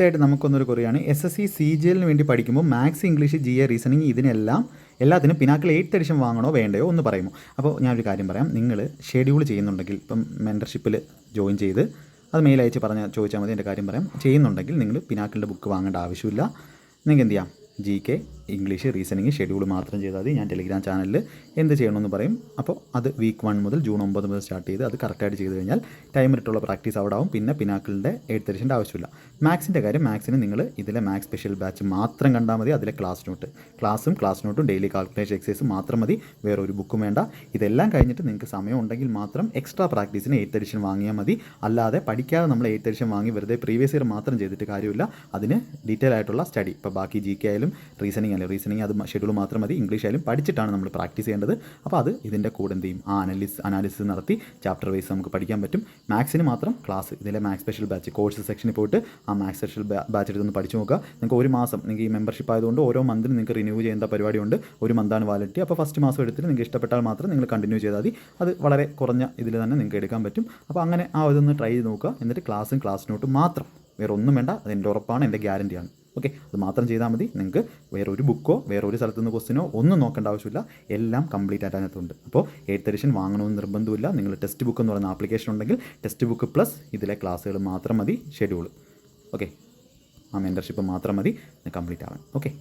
അടുത്തായിട്ട് നമുക്കൊന്നൊരു കുറയാണ് SSC CGL വേണ്ടി പഠിക്കുമ്പോൾ മാത്സ്, ഇംഗ്ലീഷ്, GA, റീസണിങ് എല്ലാത്തിനും പിനാക്കിൾ 8th എഡിഷൻ വാങ്ങണോ വേണ്ടയോ ഒന്ന് പറയുമോ? അപ്പോൾ ഞാനൊരു കാര്യം പറയാം. നിങ്ങൾ ഷെഡ്യൂൾ ചെയ്യുന്നുണ്ടെങ്കിൽ ഇപ്പം മെൻറ്റർഷിപ്പിൽ ജോയിൻ ചെയ്ത് അത് മെയിൽ അയച്ച് ചോദിച്ചാൽ മതി. എൻ്റെ കാര്യം പറയാം. ചെയ്യുന്നുണ്ടെങ്കിൽ നിങ്ങൾ പിനാക്കിളിൻ്റെ ബുക്ക് വാങ്ങേണ്ട ആവശ്യമില്ല. നിങ്ങൾക്ക് എന്ത് ചെയ്യാം, GK, ഇംഗ്ലീഷ്, റീസണിങ് ഷെഡ്യൂൾ മാത്രം ചെയ്താൽ മതി. ഞാൻ ടെലിഗ്രാം ചാനലിൽ എന്ത് ചെയ്യണമെന്ന് പറയും. അപ്പോൾ അത് വീക്ക് 1 മുതൽ ജൂൺ 9 മുതൽ സ്റ്റാർട്ട് ചെയ്ത് അത് കറക്റ്റായിട്ട് ചെയ്ത് കഴിഞ്ഞാൽ ടൈമിലിട്ടുള്ള പ്രാക്ടീസ് അവിടെ ആവും. പിന്നെ പിനാക്കിളിൻ്റെ 8th എഡിഷൻ്റെ ആവശ്യമില്ല. മാത്സിൻ്റെ കാര്യം, മാത്സിന് നിങ്ങൾ ഇതിലെ മാത്സ് സ്പെഷ്യൽ ബാച്ച് മാത്രം കണ്ടാൽ മതി. അതിലെ ക്ലാസ് നോട്ടും ഡെയിലി കാൽക്കുലേഷൻ എക്സസൈസും മാത്രം മതി. വേറെ ഒരു ബുക്കും വേണ്ട. ഇതെല്ലാം കഴിഞ്ഞിട്ട് നിങ്ങൾക്ക് സമയം ഉണ്ടെങ്കിൽ മാത്രം എക്സ്ട്രാ പ്രാക്ടീസിന് 8th എഡിഷൻ വാങ്ങിയാൽ മതി. അല്ലാതെ പഠിക്കാതെ നമ്മൾ 8th എഡിഷൻ വാങ്ങി വെറുതെ പ്രീവിയസ് ഇയർ മാത്രം ചെയ്തിട്ട് കാര്യമില്ല. അതിന് ഡീറ്റെയിൽ ആയിട്ടുള്ള സ്റ്റഡി, ഇപ്പോൾ ബാക്കി GK ആയാലും റീസണിങ് അത് ഷെഡ്യൂൾ മാത്രം മതി. ഇംഗ്ലീഷ് ആയാലും പഠിച്ചിട്ടാണ് നമ്മൾ പ്രാക്ടീസ് ചെയ്യേണ്ടത്. അപ്പോൾ അത് ഇതിൻ്റെ കൂടെ എന്ത് ചെയ്യും, അനാലിസിസ് നടത്തി ചാപ്റ്റർ വൈസ് നമുക്ക് പഠിക്കാൻ പറ്റും. മാത്സിന് മാത്രം ക്ലാസ്, ഇതിലെ മാത്സ് സ്പെഷ്യൽ ബാച്ച് കോഴ്സ് സെക്ഷനിൽ പോയിട്ട് ആ മാത്സ് സ്പെഷ്യൽ ബാച്ച് എടുത്തൊന്ന് പഠിച്ചു നോക്കുക. നിങ്ങൾക്ക് ഒരു മാസം, നിങ്ങൾക്ക് ഈ മെമ്പർഷിപ്പ് ആയതുകൊണ്ട് ഓരോ മന്തിനും നിങ്ങൾക്ക് റിന്യൂ ചെയ്യേണ്ട പരിപാടിയുണ്ട്. ഒരു മന്താണ് വാലിഡിറ്റി. അപ്പോൾ ഫസ്റ്റ് മാസം എടുത്തിട്ട് നിങ്ങൾക്ക് ഇഷ്ടപ്പെട്ടാൽ മാത്രം നിങ്ങൾ കണ്ടിന്യൂ ചെയ്താൽ മതി. അത് വളരെ കുറഞ്ഞ ഇതിൽ തന്നെ നിങ്ങൾക്ക് എടുക്കാൻ പറ്റും. അപ്പോൾ അങ്ങനെ ഇതൊന്ന് ട്രൈ ചെയ്ത് നോക്കുക. എന്നിട്ട് ക്ലാസ് നോട്ടും മാത്രം, വേറെ ഒന്നും വേണ്ട. അതെൻ്റെ ഉറപ്പാണ്, എൻ്റെ ഗ്യാരണ്ടിയാണ്. ഓക്കെ, അത് മാത്രം ചെയ്താൽ മതി. നിങ്ങൾക്ക് വേറൊരു ബുക്കോ വേറൊരു സ്ഥലത്തുനിന്ന് ക്വസ്റ്റിനോ ഒന്നും നോക്കേണ്ട ആവശ്യമില്ല. എല്ലാം കംപ്ലീറ്റ് ആയിട്ട് അതിനകത്തുണ്ട്. അപ്പോൾ 8th എഡിഷൻ വാങ്ങണമെന്ന് നിർബന്ധമില്ല. നിങ്ങൾ ടെക്സ്റ്റ് ബുക്ക് എന്ന് പറയുന്ന ആപ്ലിക്കേഷൻ ഉണ്ടെങ്കിൽ ടെക്സ്റ്റ് ബുക്ക് പ്ലസ് ഇതിലെ ക്ലാസ്സുകൾ മാത്രം മതി. ഷെഡ്യൂൾ ഓക്കെ, ആ മെൻറ്റർഷിപ്പ് മാത്രം മതി കംപ്ലീറ്റ് ആവാൻ. ഓക്കെ.